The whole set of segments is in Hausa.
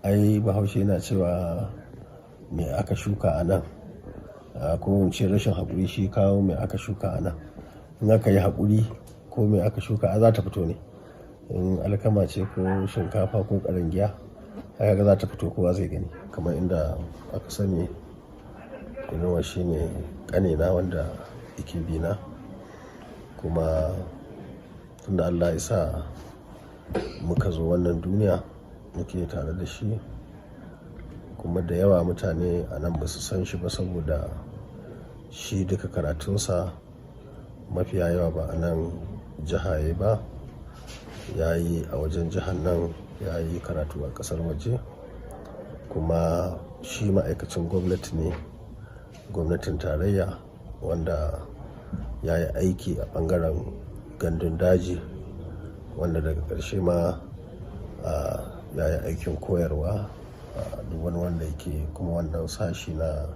ai bahaushe yana cewa me aka shuka a nan, ko in ce rashin haƙuri shi kawo me aka shuka a nan. In aka yi haƙuri ko me aka shuka za ta fito ne. In alkama ce ko shinkafa ko ƙarangiya haka ga za ta fito, kowa zai gani. Kamar inda aka sani Inuwa shi ne ƙanina wanda yake bina, kuma tunda Allah ya sa muka zo wannan duniya muke tare da shi, kuma da yawa mutane a nan ba su san shi ba saboda shi duka karatunsa mafiya yawa ba a nan jiha ya ba, ya yi a wajen jihar nan, ya yi karatu a ƙasar waje, kuma shi ma'aikacin gwamnati ne, gwamnatin tarayya, wanda ya yi aiki a ɓangaren gandun daji, wanda daga ƙarshe ma ya yi aikin koyarwa duk wani wanda yake kuma wannan sashi na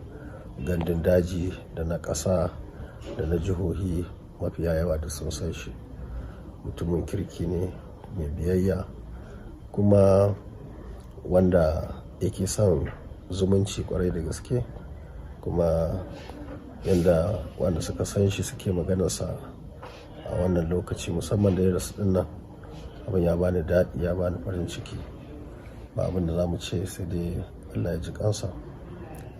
gandun daji da na ƙasa da na jihohi mafiya yawa da sun san shi. Mutumin kirki ne, mai biyayya, kuma wanda yake son zumunci kwarai da gaske, kuma yadda wanda suka san shi suke maganarsa a wannan lokaci musamman da ya rasu dinnan, abin ya bani daɗi, ya bani farin ciki. Ba abin da za mu ce sai dai Allah ya ji kansa,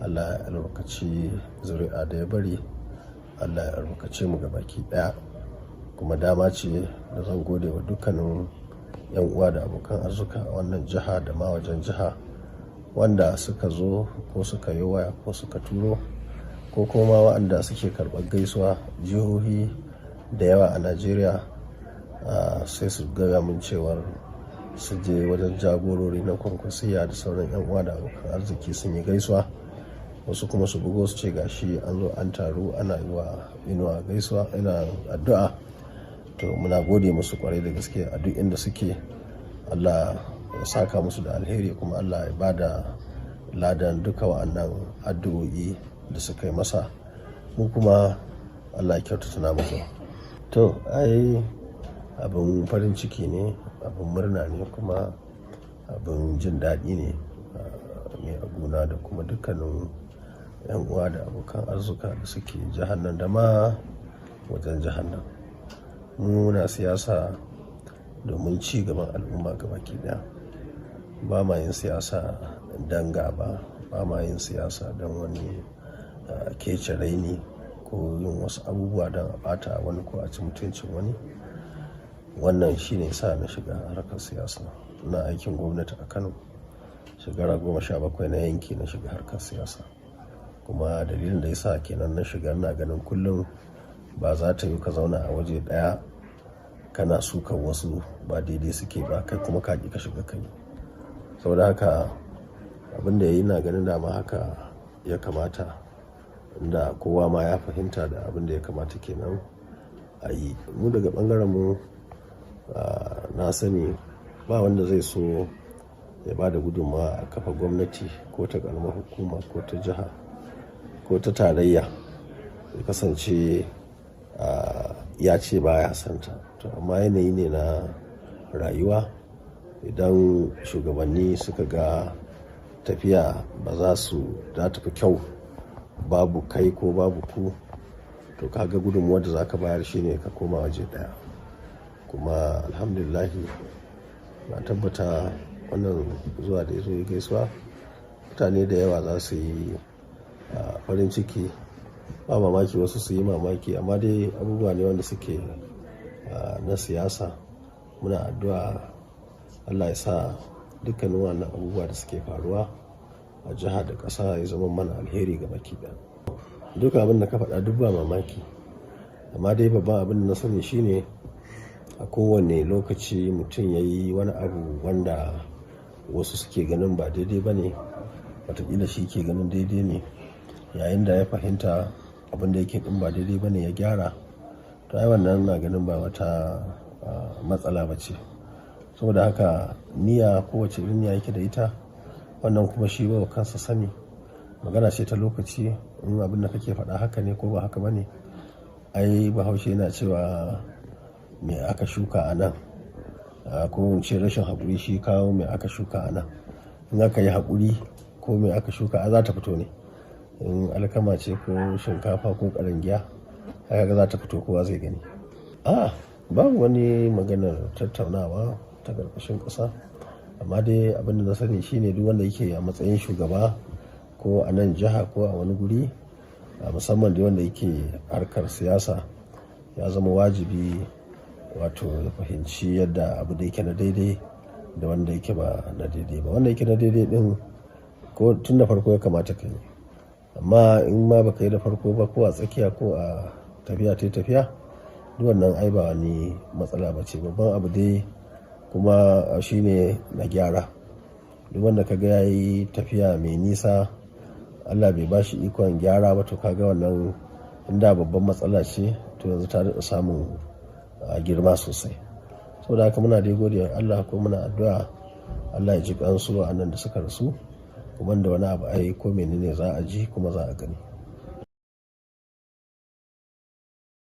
Allah ya albarkaci zuri'a da ya bari, Allah ya albarkace mu gabaki ɗaya. Kuma dama ce da zan gode wa dukkanin 'yan uwa da abokan arzika a wannan jiha da ma wajen jiha, wanda suka zo ko suka yi waya ko suka turo, ko kuma waɗanda suke karɓar gaisuwa jihohi da yawa a Najeriya, sai su gaya min cewar su je wajen jagorori na kwankwasiya da sauran 'yan uwa da abokan arziki sun yi gaisuwa. Wasu kuma su bugo su ce gashi an zo an taru ana yi wa Inuwa gaisuwa, ina addu'a. To muna gode musu kwarai da gaske a duk inda suke. Allah ya saka musu da alheri, kuma Allah ya bada ladan duka wa'annan addu'o'i da suka yi masa. Mu kuma Allah ya kyautata namu. To ai abin farin ciki ne, abin murna ne, kuma abin jin daɗi ne a gona da kuma dukkanin 'yan uwa da abokan arzika da suke jihar nan da ma wajen jihar nan. Muna siyasa domin ci gaban al'umma gabaki daya. Ba ma yin siyasa don gaba, ba ma yin siyasa don wani kece raini ko yin wasu abubuwa don a bata wani ko a ci mutuncin wani. Wannan shi ne sa na shiga harkar siyasa. Na aikin gwamnati a Kano shekara 17 na yanki na shiga harkar siyasa, kuma dalilin da ya sa kenan na shiga, ina ganin kullum ba za ta yi ka zauna a waje ɗaya kana sukan wasu ba daidai suke ba, kai kuma ka ƙi ka shiga kai. Saboda haka abin da ya yi, na ganin dama haka ya kamata, inda kowa ma ya fahimta da abin da ya kamata kenan a yi. Mu daga ɓangaren mu na sani ba wanda zai so ya ba da gudunmawa a kafa gwamnati ko ta ƙaramar hukuma ko ta jiha ko ta tarayya ya kasance ya ce ba ya santa. To amma yanayi ne na rayuwa. Idan shugabanni suka ga tafiya ba za ta fi kyau babu kai ko babu ku, to kaga gudunmuwar da za ka bayar shine ka koma waje daya. Kuma alhamdulillahi na tabbata wannan zuwa da ya zo ya gaisuwa, mutane da yawa za su yi farin ciki, ba mamaki wasu su yi mamaki, amma dai abubuwa ne wanda suke na siyasa. Muna addu'a Allah ya sa dukkanin wannan abubuwa da suke faruwa a jiha da ƙasa ya zama mana alheri ga baki ɗaya. Duka abin da ka faɗa duk ba mamaki, amma dai babban abin da na sani shine a kowane lokaci mutum ya yi wani abu wanda wasu suke ganin ba daidai ba ne, wataƙila shi ke ganin daidai ne, yayin da ya fahimta abin da yake ɗin ba daidai ba ne ya gyara, to ai wannan na ganin ba wata matsala ba ce. Saboda haka niyya, kowace irin niyya yake da ita, wannan kuma shi ba kansa sani. Magana ce ta lokaci, in abin da kake faɗa haka ne ko ba haka ba ne. Ai bahaushe yana cewa me aka shuka a nan, ko in ce rashin haƙuri shi kawo me aka shuka a nan. in aka yi haƙuri ko me aka shuka za ta fito ne. In alkama ce ko shinkafa ko ƙarangiya haka ga za ta fito, kowa zai gani. Babu wani maganar tattaunawa ta ƙarƙashin ƙasa, amma dai abin da na sani shine duk wanda yake a matsayin shugaba ko a nan jiha ko a wani guri, musamman da wanda yake harkar siyasa, ya zama wajibi wato ya fahimci yadda abu da yake na daidai da wanda yake ba na daidai ba. Wanda yake na daidai din ko tun da farko ya kamata ka yi, amma in ma baka yi da farko ba ko a tsakiya ko a tafiya duk wannan ai ba wani matsala ba ce. Babban abu dai kuma shine na gyara. Duk wanda ka ga yayi tafiya mai nisa Allah bai bashi ikon gyara ba, to kaga wannan inda babban matsala ce to yanzu ta daɗa samun girma sosai. Saboda haka muna dai godiya Allah ko muna addu'a Allah ya ji kansu a nan da suka rasu, kuma da wani abu ai ko menene za a ji kuma za a gani.